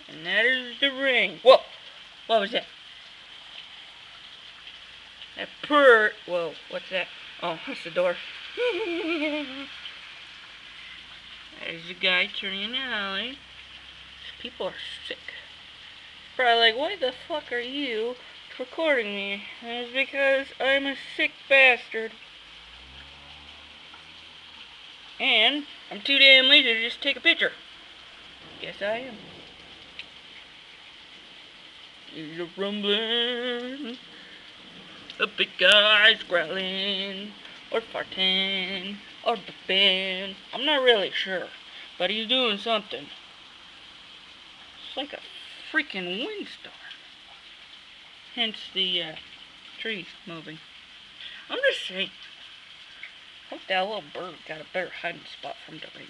And that is the ring. Whoa! What was that? That purr. Whoa, what's that? Oh, that's the door. There's a guy turning in the alley. People are sick. Probably like, why the fuck are you recording me? And it's because I'm a sick bastard. And I'm too damn lazy to just take a picture. Guess I am. There's a rumbling. A big guy's growling, or farting, or bipping. I'm not really sure, but he's doing something. It's like a freaking windstorm. Hence the trees moving. I'm just saying. Hope that little bird got a better hiding spot from the rain.